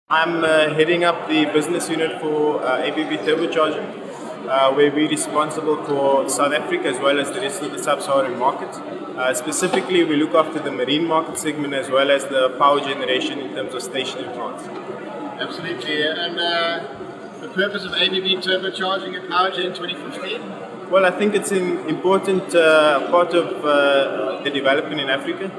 I'm heading up the business unit for ABB Turbochargers, where we're responsible for South Africa as well as the rest of the sub-Saharan market. Specifically, we look after the marine market segment as well as the power generation in terms of stationary plants. Absolutely. And the purpose of ABB Turbocharging at PowerGen 2015? Well, I think it's an important part of the development in Africa.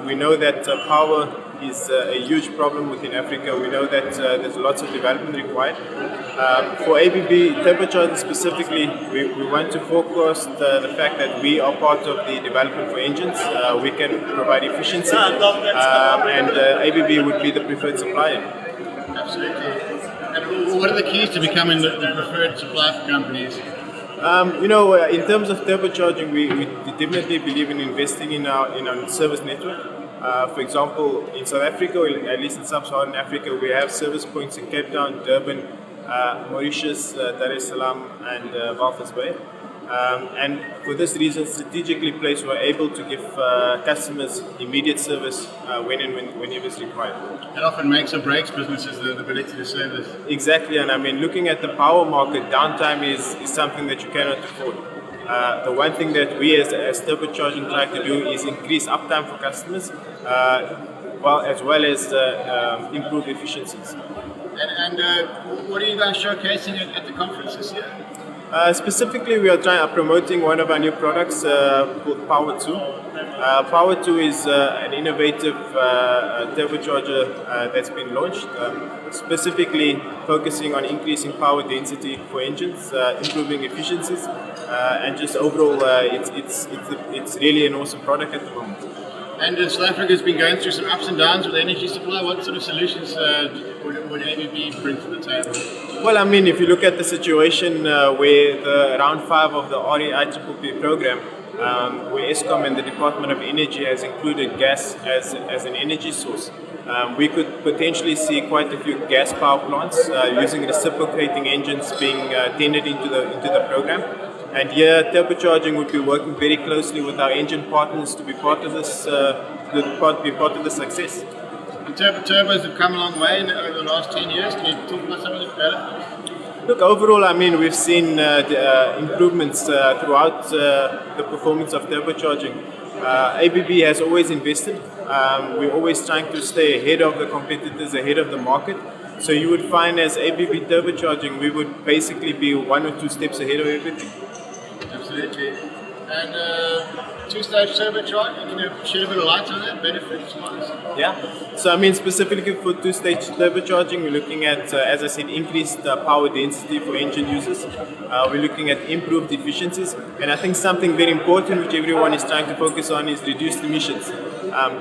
We know that power is a huge problem within Africa. We know that there's lots of development required. For ABB Turbochargers specifically, we want to focus the fact that we are part of the development for engines. We can provide efficiency, and ABB would be the preferred supplier. Absolutely. And what are the keys to becoming the preferred supplier for companies? In terms of turbocharging, we definitely believe in investing in our service network. For example, in South Africa, or at least in sub-Saharan Africa, we have service points in Cape Town, Durban, Mauritius, Dar es Salaam, and Walvis Bay. And for this reason, strategically placed, we're able to give customers immediate service whenever it's required. It often makes or breaks businesses, the ability to service. Exactly, and I mean, looking at the power market, downtime is something that you cannot afford. The one thing that we as turbocharging try to do is increase uptime for customers, as well as improve efficiencies. And what are you guys showcasing at the conference this year? Specifically, we are promoting one of our new products called Power 2. Power 2 is an innovative turbocharger that's been launched, specifically focusing on increasing power density for engines, improving efficiencies, and just overall, it's really an awesome product at the moment. And South Africa has been going through some ups and downs with energy supply. What sort of solutions would ABB bring to the table? Well, I mean, if you look at the situation where the round 5 of the REIPPP program, where Eskom and the Department of Energy has included gas as an energy source, we could potentially see quite a few gas power plants using reciprocating engines being tendered into the program. And here, turbocharging would be working very closely with our engine partners to be part of this, be part of the success. And turbos have come a long way over the last 10 years. Can you talk about some of the developments? Look, overall, I mean, we've seen improvements throughout the performance of turbocharging. ABB has always invested. We're always trying to stay ahead of the competitors, ahead of the market. So you would find as ABB Turbocharging, we would basically be 1 or 2 steps ahead of everything. Absolutely. And two-stage turbocharging, can you shed a bit of light on that, benefits-wise? Yeah. So I mean, specifically for two-stage turbocharging, we're looking at, as I said, increased power density for engine users. We're looking at improved efficiencies. And I think something very important which everyone is trying to focus on is reduced emissions.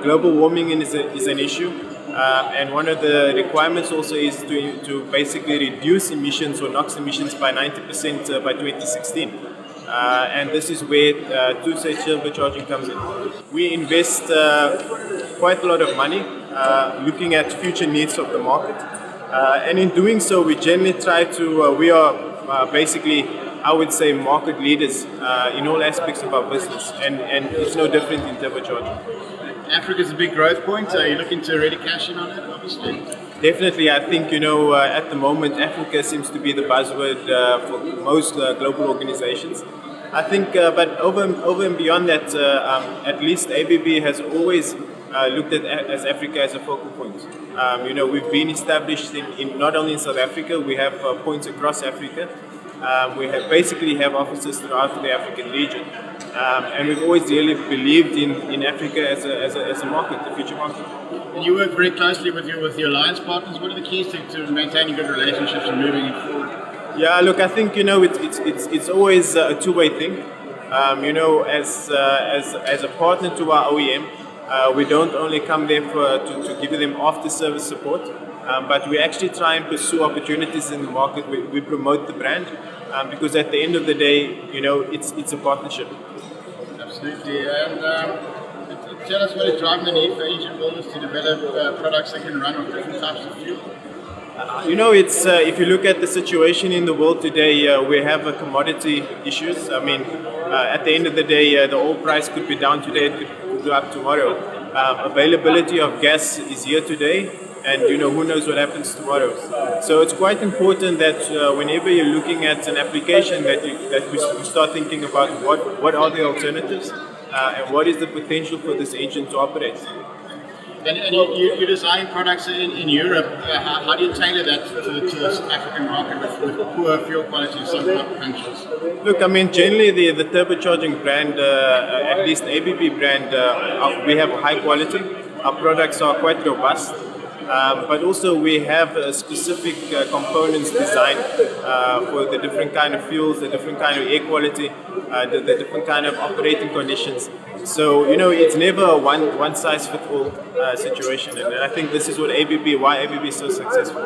Global warming is an issue. And one of the requirements also is to basically reduce emissions or NOx emissions by 90% by 2016. And this is where two-stage turbocharging comes in. We invest quite a lot of money looking at future needs of the market. And in doing so, we generally try to, we are basically, I would say, market leaders in all aspects of our business. And it's no different in turbocharging. Africa's a big growth point. Are you looking to really cash in on it, obviously? Definitely. I think, at the moment, Africa seems to be the buzzword for most global organizations. I think, but over and beyond that, at least ABB has always looked at as Africa as a focal point. We've been established in not only in South Africa, we have points across Africa. We basically have offices throughout the African region. And we've always really believed in Africa as a market, a future market. And you work very closely with your alliance partners. What are the keys to maintaining good relationships and moving it forward? Yeah, look, I think it's always a two-way thing. As a partner to our OEM, we don't only come there to give them after-service support, but we actually try and pursue opportunities in the market. We promote the brand because at the end of the day, it's a partnership. Absolutely. And tell us what is driving the need for engine builders to develop products that can run on different types of fuel? It's if you look at the situation in the world today, we have commodity issues. I mean, at the end of the day, the oil price could be down today, it could go up tomorrow. Availability of gas is here today, and who knows what happens tomorrow. So it's quite important that whenever you're looking at an application that we start thinking about what are the alternatives and what is the potential for this engine to operate. And you design products in Europe. How do you tailor that to the African market with poor fuel quality and some functions? Look, I mean, generally the turbocharging brand, at least ABB brand, we have high quality. Our products are quite robust. But also we have specific components designed for the different kind of fuels, the different kind of air quality, the different kind of operating conditions. So it's never a one size fits all situation, and I think this is why ABB is so successful.